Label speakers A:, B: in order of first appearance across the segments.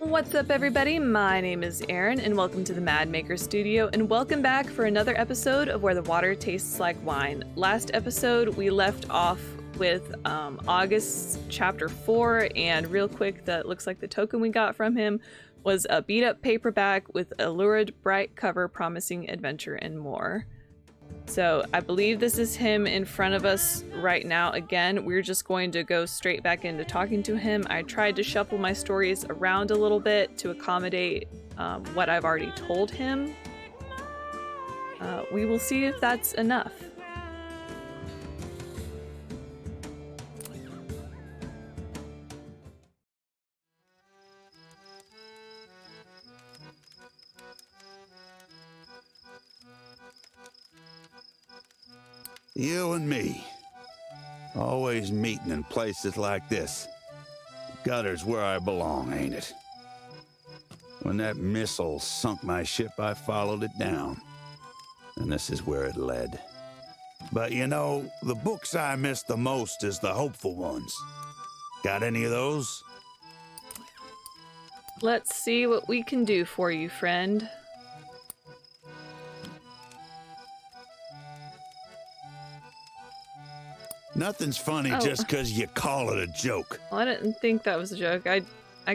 A: What's up, everybody? My name is Erin, and welcome to the Mad Maker Studio, and welcome back for another episode of Where the Water Tastes Like Wine. Last episode, we left off with August's chapter 4, and real quick, that looks like the token we got from him was a beat-up paperback with a lurid, bright cover promising adventure and more. So I believe this is him in front of us right now. Again, we're just going to go straight back into talking to him. I tried to shuffle my stories around a little bit to accommodate what I've already told him. We will see if that's enough.
B: You and me, always meeting in places like this. Gutter's where I belong, ain't it? When that missile sunk my ship, I followed it down. And this is where it led. But you know, the books I miss the most is the hopeful ones. Got any of those?
A: Let's see what we can do for you, friend.
B: Nothing's funny just 'cause you call it a joke.
A: Well, I didn't think that was a joke. I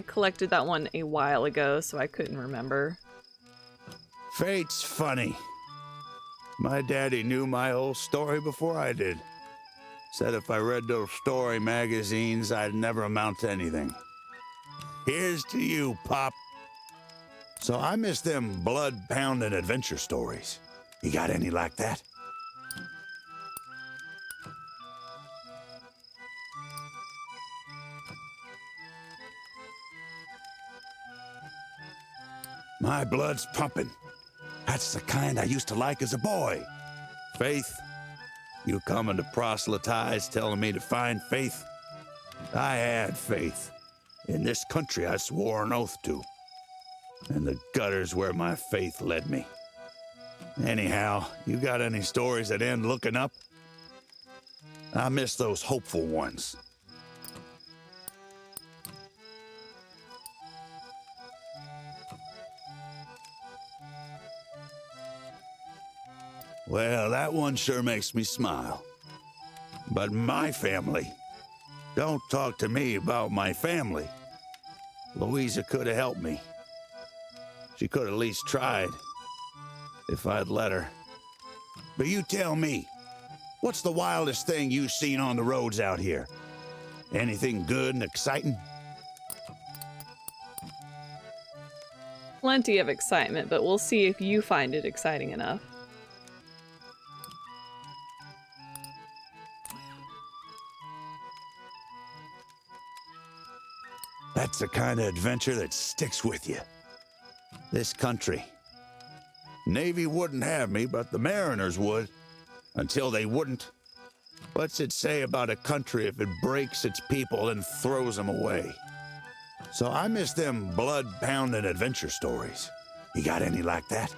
A: collected that one a while ago, so I couldn't remember.
B: Fate's funny. My daddy knew my whole story before I did. Said if I read those story magazines, I'd never amount to anything. Here's to you, Pop. So I miss them blood-pounding adventure stories. You got any like that? My blood's pumping. That's the kind I used to like as a boy. Faith, you coming to proselytize, telling me to find faith? I had faith. In this country I swore an oath to. And the gutter's where my faith led me. Anyhow, you got any stories that end looking up? I miss those hopeful ones. Well, that one sure makes me smile. But my family. Don't talk to me about my family. Louisa could have helped me. She could have at least tried, if I'd let her. But you tell me, what's the wildest thing you've seen on the roads out here? Anything good and exciting?
A: Plenty of excitement, but we'll see if you find it exciting enough.
B: That's the kind of adventure that sticks with you. This country. Navy wouldn't have me, but the mariners would. Until they wouldn't. What's it say about a country if it breaks its people and throws them away? So I miss them blood-pounding adventure stories. You got any like that?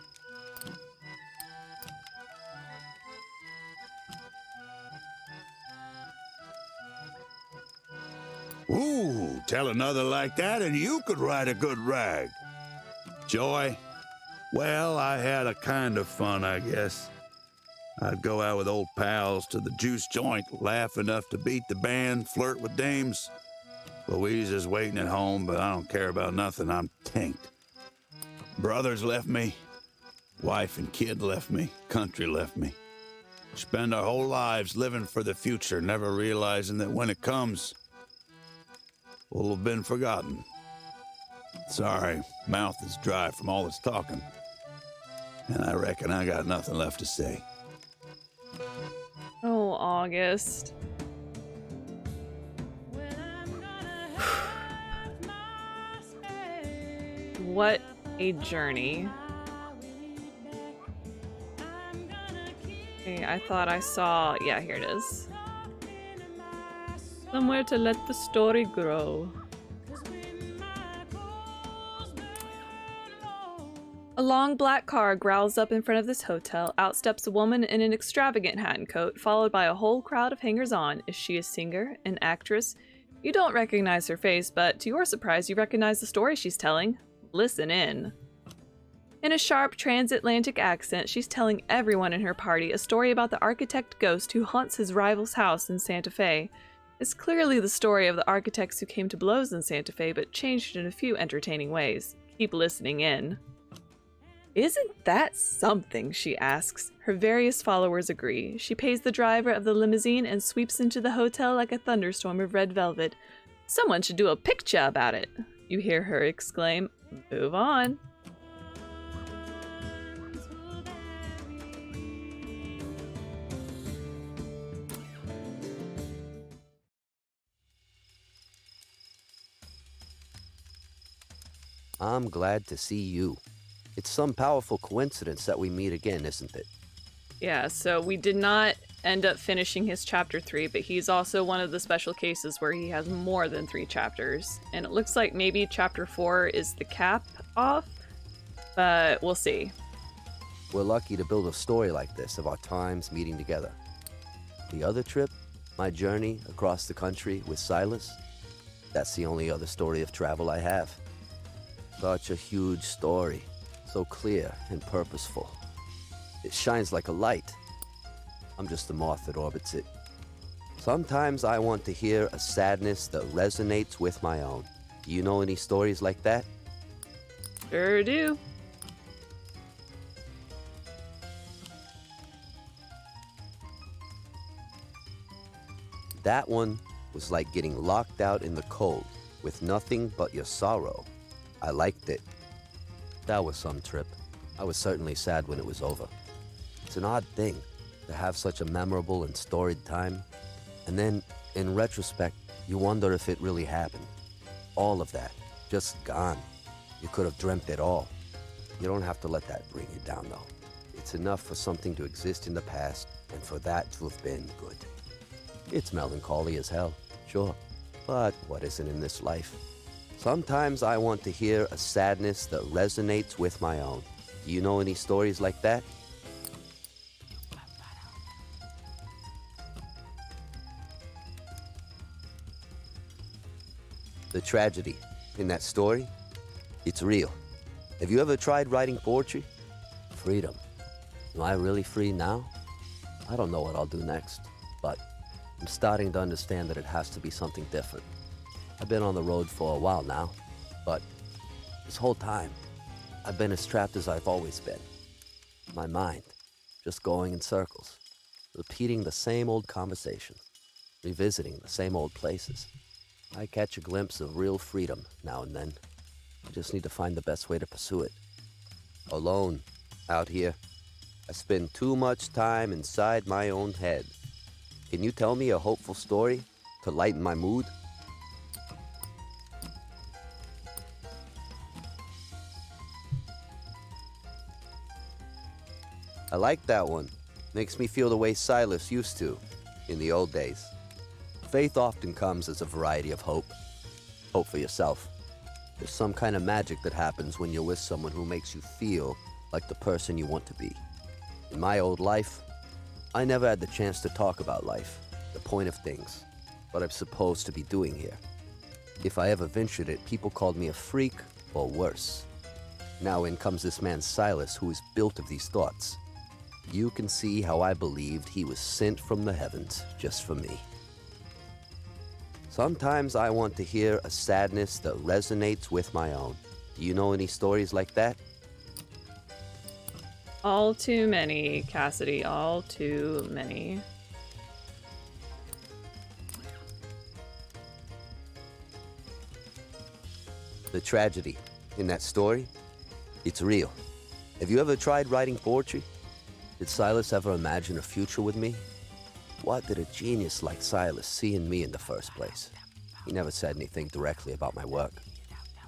B: Ooh, tell another like that and you could write a good rag. Joy? Well, I had a kind of fun, I guess. I'd go out with old pals to the juice joint, laugh enough to beat the band, flirt with dames. Louisa's waiting at home, but I don't care about nothing. I'm tanked. Brothers left me. Wife and kid left me. Country left me. Spend our whole lives living for the future, never realizing that when it comes, will have been forgotten. Sorry, mouth is dry from all this talking. And I reckon I got nothing left to say.
A: Oh, August. What a journey. Okay, I thought I saw... Yeah, here it is. Somewhere to let the story grow. A long black car growls up in front of this hotel. Out steps a woman in an extravagant hat and coat, followed by a whole crowd of hangers-on. Is she a singer, an actress, You don't recognize her face, but to your surprise, you recognize the story she's telling. Listen in. In a sharp transatlantic accent, she's telling everyone in her party a story about the architect ghost who haunts his rival's house in Santa Fe. It's clearly the story of the architects who came to blows in Santa Fe, but changed it in a few entertaining ways. Keep listening in. Isn't that something? She asks. Her various followers agree. She pays the driver of the limousine and sweeps into the hotel like a thunderstorm of red velvet. Someone should do a picture about it, you hear her exclaim. Move on.
C: I'm glad to see you. It's some powerful coincidence that we meet again, isn't it?
A: Yeah, so we did not end up finishing his chapter 3, but he's also one of the special cases where he has more than 3 chapters. And it looks like maybe chapter 4 is the cap off, but we'll see.
C: We're lucky to build a story like this of our times meeting together. The other trip, my journey across the country with Silas, that's the only other story of travel I have. Such a huge story, so clear and purposeful. It shines like a light. I'm just the moth that orbits it. Sometimes I want to hear a sadness that resonates with my own. Do you know any stories like that?
A: Sure do.
C: That one was like getting locked out in the cold with nothing but your sorrow. I liked it. That was some trip. I was certainly sad when it was over. It's an odd thing to have such a memorable and storied time, and then, in retrospect, you wonder if it really happened. All of that, just gone. You could have dreamt it all. You don't have to let that bring you down, though. It's enough for something to exist in the past, and for that to have been good. It's melancholy as hell, sure, but what isn't in this life? Sometimes I want to hear a sadness that resonates with my own. Do you know any stories like that? The tragedy in that story, it's real. Have you ever tried writing poetry? Freedom. Am I really free now? I don't know what I'll do next, but I'm starting to understand that it has to be something different. I've been on the road for a while now, but this whole time, I've been as trapped as I've always been. My mind, just going in circles, repeating the same old conversations, revisiting the same old places. I catch a glimpse of real freedom now and then. I just need to find the best way to pursue it. Alone, out here, I spend too much time inside my own head. Can you tell me a hopeful story to lighten my mood? I like that one. Makes me feel the way Silas used to, in the old days. Faith often comes as a variety of hope. Hope for yourself. There's some kind of magic that happens when you're with someone who makes you feel like the person you want to be. In my old life, I never had the chance to talk about life, the point of things, what I'm supposed to be doing here. If I ever ventured it, people called me a freak or worse. Now in comes this man Silas, who is built of these thoughts. You can see how I believed he was sent from the heavens just for me. Sometimes I want to hear a sadness that resonates with my own. Do you know any stories like that?
A: All too many, Cassidy. All too many.
C: The tragedy in that story, it's real. Have you ever tried writing poetry? Did Silas ever imagine a future with me? What did a genius like Silas see in me in the first place? He never said anything directly about my work.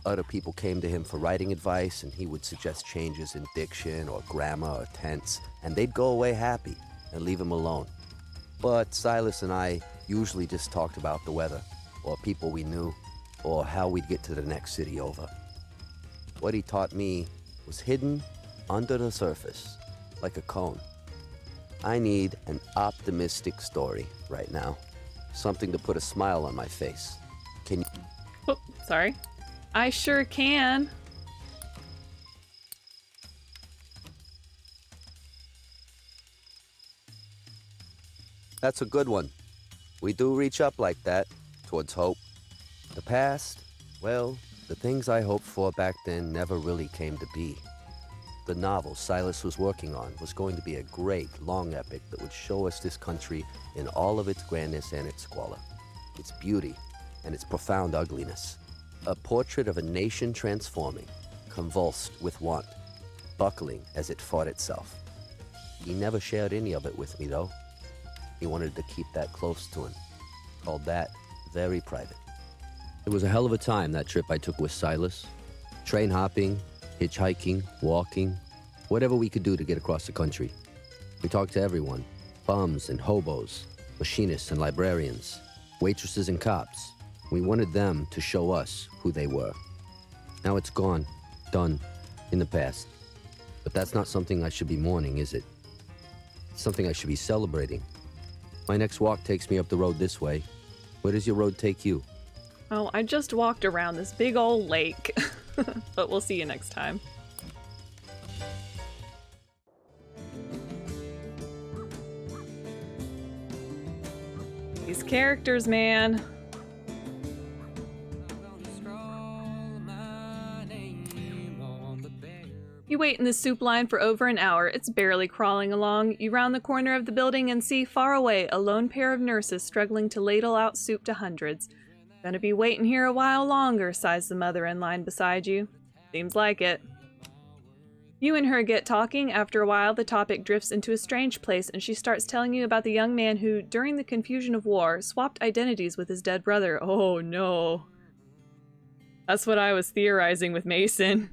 C: Other people came to him for writing advice, and he would suggest changes in diction or grammar or tense, and they'd go away happy and leave him alone. But Silas and I usually just talked about the weather, or people we knew, or how we'd get to the next city over. What he taught me was hidden under the surface, like a cone. I need an optimistic story right now. Something to put a smile on my face.
A: Sorry. I sure can.
C: That's a good one. We do reach up like that, towards hope. The past, well, the things I hoped for back then never really came to be. The novel Silas was working on was going to be a great, long epic that would show us this country in all of its grandness and its squalor, its beauty and its profound ugliness. A portrait of a nation transforming, convulsed with want, buckling as it fought itself. He never shared any of it with me, though. He wanted to keep that close to him. Called that very private. It was a hell of a time, that trip I took with Silas. Train hopping, hitchhiking, walking, whatever we could do to get across the country. We talked to everyone, bums and hobos, machinists and librarians, waitresses and cops. We wanted them to show us who they were. Now it's gone, done, in the past. But that's not something I should be mourning, is it? It's something I should be celebrating. My next walk takes me up the road this way. Where does your road take you?
A: Oh, I just walked around this big old lake. But we'll see you next time. These characters, man. You wait in the soup line for over an hour. It's barely crawling along. You round the corner of the building and see far away a lone pair of nurses struggling to ladle out soup to hundreds. Gonna be waiting here a while longer, sighs the mother in line beside you. Seems like it. You and her get talking. After a while, the topic drifts into a strange place and she starts telling you about the young man who, during the confusion of war, swapped identities with his dead brother. Oh no. That's what I was theorizing with Mason.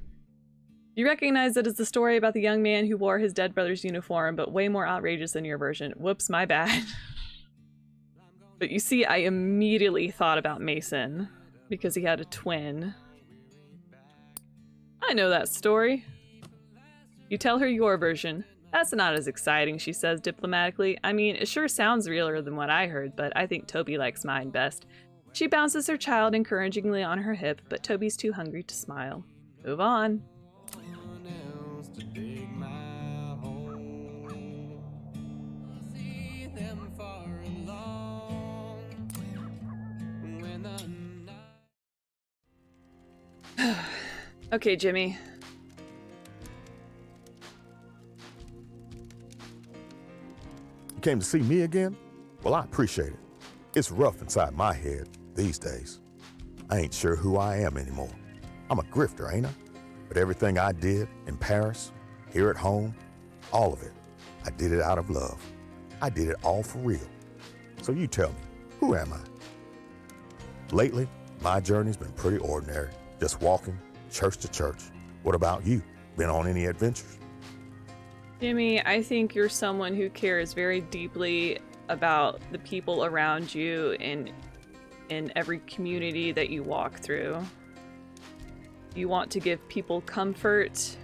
A: You recognize it as the story about the young man who wore his dead brother's uniform, but way more outrageous than your version. Whoops, my bad. But you see, I immediately thought about Mason, because he had a twin. I know that story. You tell her your version. That's not as exciting, she says diplomatically. I mean, it sure sounds realer than what I heard, but I think Toby likes mine best. She bounces her child encouragingly on her hip, but Toby's too hungry to smile. Move on. Okay, Jimmy.
D: You came to see me again? Well, I appreciate it. It's rough inside my head these days. I ain't sure who I am anymore. I'm a grifter, ain't I? But everything I did in Paris, here at home, all of it, I did it out of love. I did it all for real. So you tell me, who am I? Lately, my journey's been pretty ordinary, just walking church to church. What about you? Been on any adventures?
A: Jimmy, I think you're someone who cares very deeply about the people around you in every community that you walk through. You want to give people comfort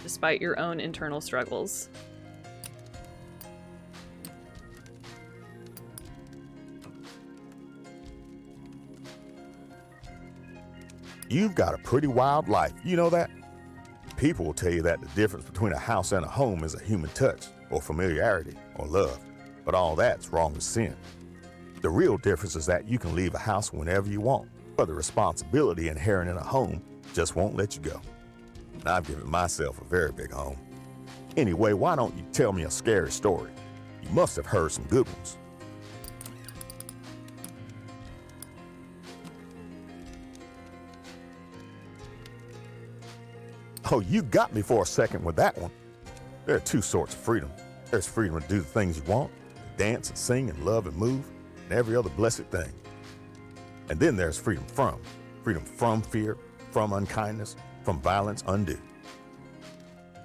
A: despite your own internal struggles.
D: You've got a pretty wild life, you know that? People will tell you that the difference between a house and a home is a human touch, or familiarity, or love. But all that's wrong as sin. The real difference is that you can leave a house whenever you want, but the responsibility inherent in a home just won't let you go. And I've given myself a very big home. Anyway, why don't you tell me a scary story? You must have heard some good ones. Oh, you got me for a second with that one. There are two sorts of freedom. There's freedom to do the things you want, to dance and sing and love and move, and every other blessed thing. And then there's freedom from fear, from unkindness, from violence undue.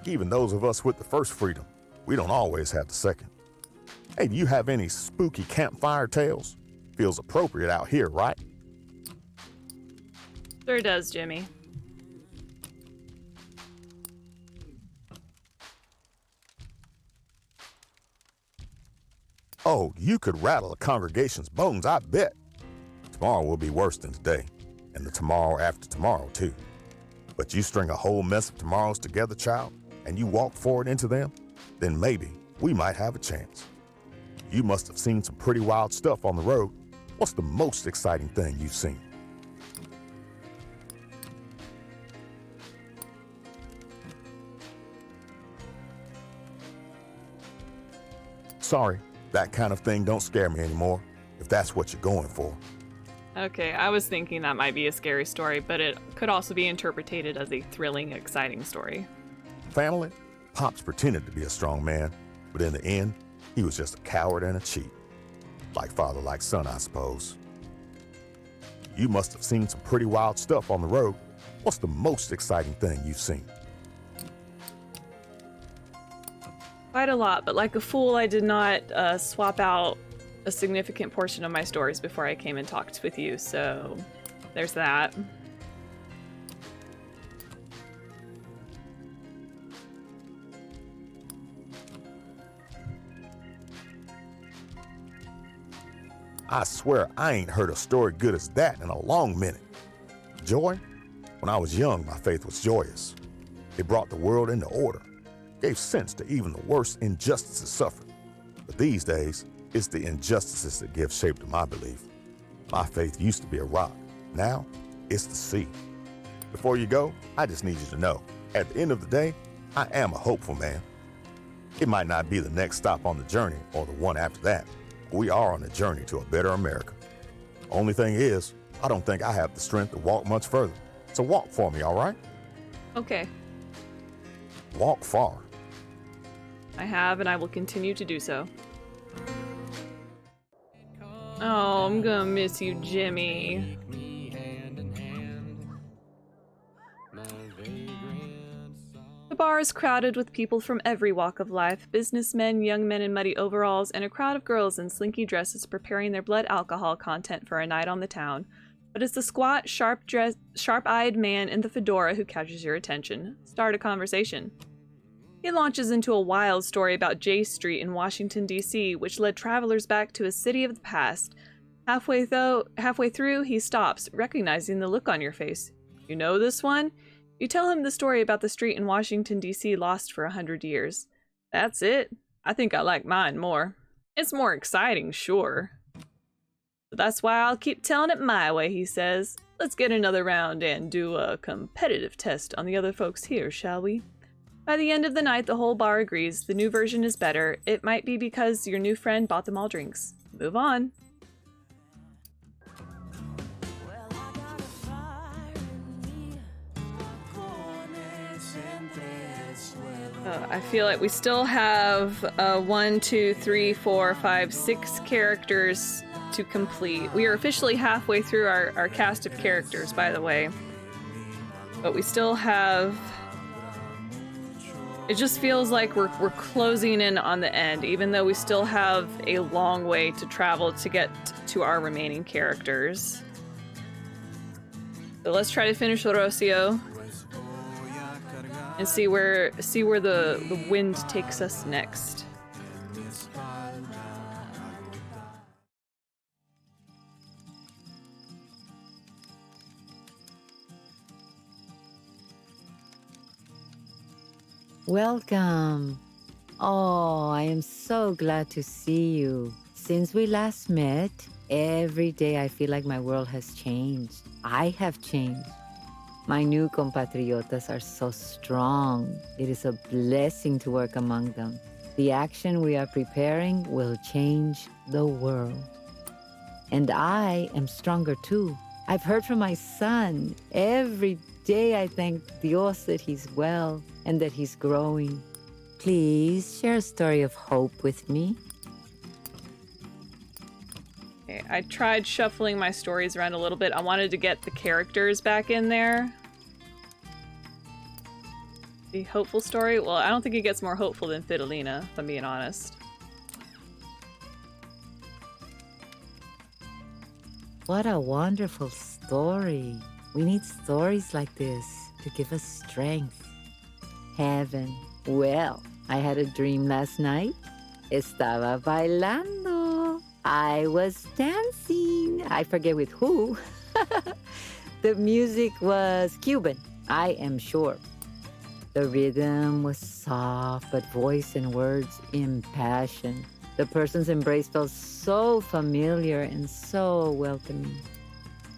D: Even those of us with the first freedom, we don't always have the second. Hey, do you have any spooky campfire tales? Feels appropriate out here, right?
A: Sure does, Jimmy.
D: Oh, you could rattle a congregation's bones, I bet. Tomorrow will be worse than today, and the tomorrow after tomorrow, too. But you string a whole mess of tomorrows together, child, and you walk forward into them, then maybe we might have a chance. You must have seen some pretty wild stuff on the road. What's the most exciting thing you've seen? Sorry, that kind of thing don't scare me anymore, if that's what you're going for.
A: Okay, I was thinking that might be a scary story, but it could also be interpreted as a thrilling, exciting story.
D: Family, Pops pretended to be a strong man, but in the end, he was just a coward and a cheat. Like father, like son, I suppose. You must have seen some pretty wild stuff on the road. What's the most exciting thing you've seen?
A: Quite a lot, but like a fool, I did not swap out a significant portion of my stories before I came and talked with you, so there's that.
D: I swear I ain't heard a story good as that in a long minute. Joy? When I was young, my faith was joyous. It brought the world into order, gave sense to even the worst injustices suffered. But these days, it's the injustices that give shape to my belief. My faith used to be a rock. Now, it's the sea. Before you go, I just need you to know, at the end of the day, I am a hopeful man. It might not be the next stop on the journey or the one after that, but we are on a journey to a better America. Only thing is, I don't think I have the strength to walk much further. So walk for me, all right?
A: Okay.
D: Walk far.
A: I have, and I will continue to do so. Oh, I'm gonna miss you, Jimmy. The bar is crowded with people from every walk of life, businessmen, young men in muddy overalls, and a crowd of girls in slinky dresses preparing their blood alcohol content for a night on the town. But it's the squat, sharp-eyed man in the fedora who catches your attention. Start a conversation. He launches into a wild story about J Street in Washington, D.C., which led travelers back to a city of the past. Halfway through, he stops, recognizing the look on your face. You know this one? You tell him the story about the street in Washington, D.C. lost for 100 years. That's it. I think I like mine more. It's more exciting, sure. But that's why I'll keep telling it my way, he says. Let's get another round and do a competitive test on the other folks here, shall we? By the end of the night, the whole bar agrees the new version is better. It might be because your new friend bought them all drinks. Move on. I feel like we still have 1, 2, 3, 4, 5, 6 characters to complete. We are officially halfway through our cast of characters, by the way. But we still have... It just feels like we're closing in on the end, even though we still have a long way to travel to get to our remaining characters. So let's try to finish Rocio and see where the wind takes us next.
E: Welcome. Oh, I am so glad to see you. Since we last met, every day I feel like my world has changed. I have changed. My new compatriotas are so strong. It is a blessing to work among them. The action we are preparing will change the world. And I am stronger too. I've heard from my son. Every day I thank Dios that he's well and that he's growing. Please share a story of hope with me.
A: Okay, I tried shuffling my stories around a little bit. I wanted to get the characters back in there. The hopeful story? Well, I don't think it gets more hopeful than Fidelina, if I'm being honest.
E: What a wonderful story. We need stories like this to give us strength. Heaven. Well, I had a dream last night. Estaba bailando. I was dancing. I forget with who. The music was Cuban, I am sure. The rhythm was soft, but voice and words impassioned. The person's embrace felt so familiar and so welcoming.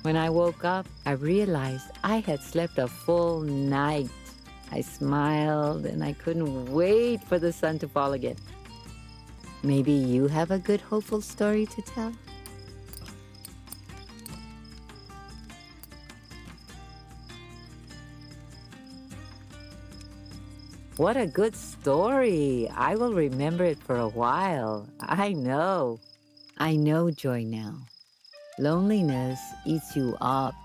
E: When I woke up, I realized I had slept a full night. I smiled and I couldn't wait for the sun to fall again. Maybe you have a good, hopeful story to tell? What a good story. I will remember it for a while. I know joy now. Loneliness eats you up.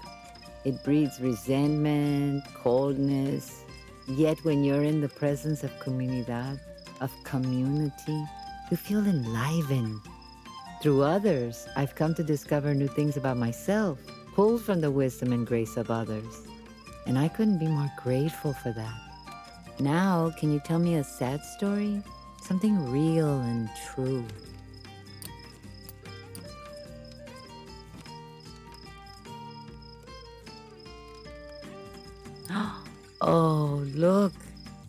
E: It breeds resentment, coldness. Yet when you're in the presence of comunidad, of community, you feel enlivened. Through others, I've come to discover new things about myself, pulled from the wisdom and grace of others. And I couldn't be more grateful for that. Now, can you tell me a sad story? Something real and true. Oh, look.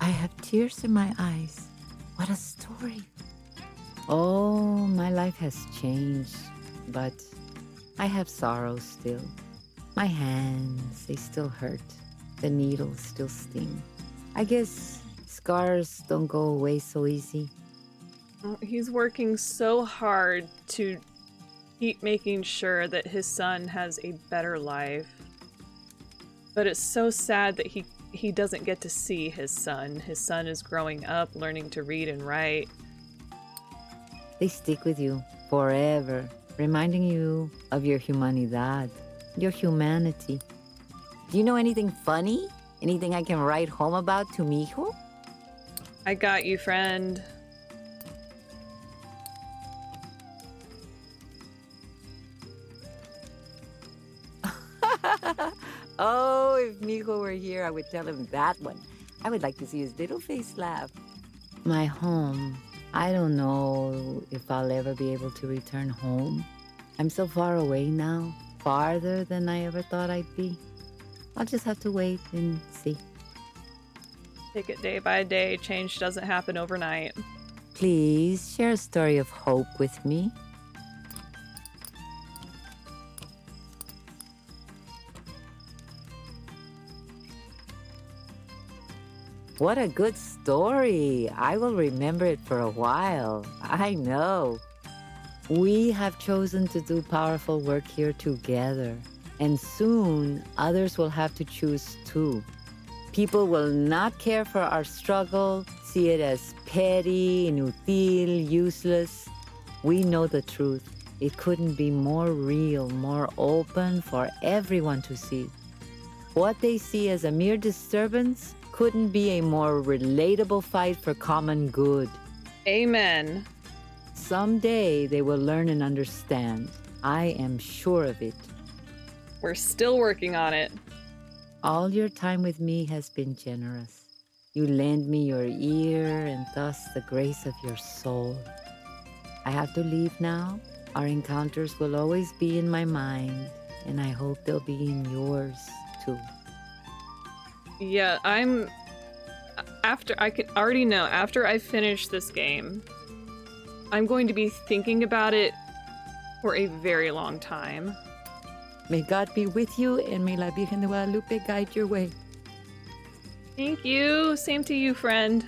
E: I have tears in my eyes. What a story. Oh, my life has changed, but I have sorrow still. My hands, they still hurt. The needles still sting. I guess scars don't go away so easy.
A: He's working so hard to keep making sure that his son has a better life. But it's so sad that he doesn't get to see his son. His son is growing up, learning to read and write.
E: They stick with you forever, reminding you of your humanidad, your humanity. Do you know anything funny? Anything I can write home about to mijo?
A: I got you, friend.
E: Oh, if mijo were here, I would tell him that one. I would like to see his little face laugh. My home. I don't know if I'll ever be able to return home. I'm so far away now, farther than I ever thought I'd be. I'll just have to wait and see.
A: Take it day by day. Change doesn't happen overnight.
E: Please share a story of hope with me. What a good story. I will remember it for a while. I know. We have chosen to do powerful work here together. And soon, others will have to choose too. People will not care for our struggle, see it as petty, inutil, useless. We know the truth. It couldn't be more real, more open for everyone to see. What they see as a mere disturbance couldn't be a more relatable fight for common good.
A: Amen.
E: Someday they will learn and understand. I am sure of it.
A: We're still working on it.
E: All your time with me has been generous. You lend me your ear and thus the grace of your soul. I have to leave now. Our encounters will always be in my mind, and I hope they'll be in yours too.
A: Yeah, I can already know, after I finish this game, I'm going to be thinking about it for a very long time.
E: May God be with you, and may La Virgen de Guadalupe guide your way.
A: Thank you. Same to you, friend.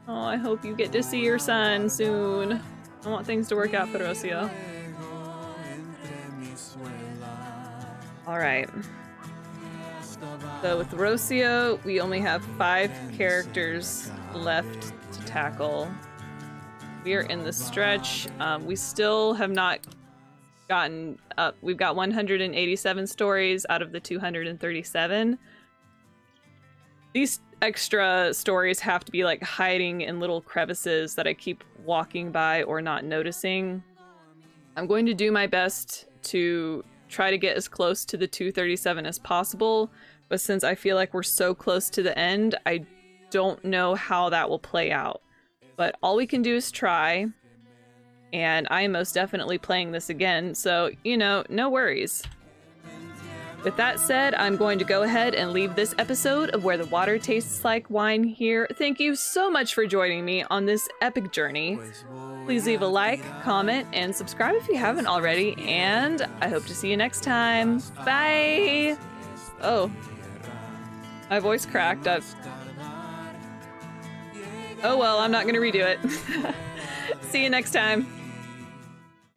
A: Oh, I hope you get to see your son soon. I want things to work out for Rocio. Alright. So with Rocio, we only have 5 characters left to tackle. We are in the stretch. We still have not gotten up. We've got 187 stories out of the 237. These extra stories have to be like hiding in little crevices that I keep walking by or not noticing. I'm going to do my best to try to get as close to the 237 as possible, but since I feel like we're so close to the end, I don't know how that will play out. But all we can do is try, and I am most definitely playing this again, so, you know, no worries. With that said, I'm going to go ahead and leave this episode of Where the Water Tastes Like Wine here. Thank you so much for joining me on this epic journey. Please leave a like, comment, and subscribe if you haven't already, and I hope to see you next time. Bye! Oh. My voice cracked up. Oh well, I'm not gonna redo it. See you next time.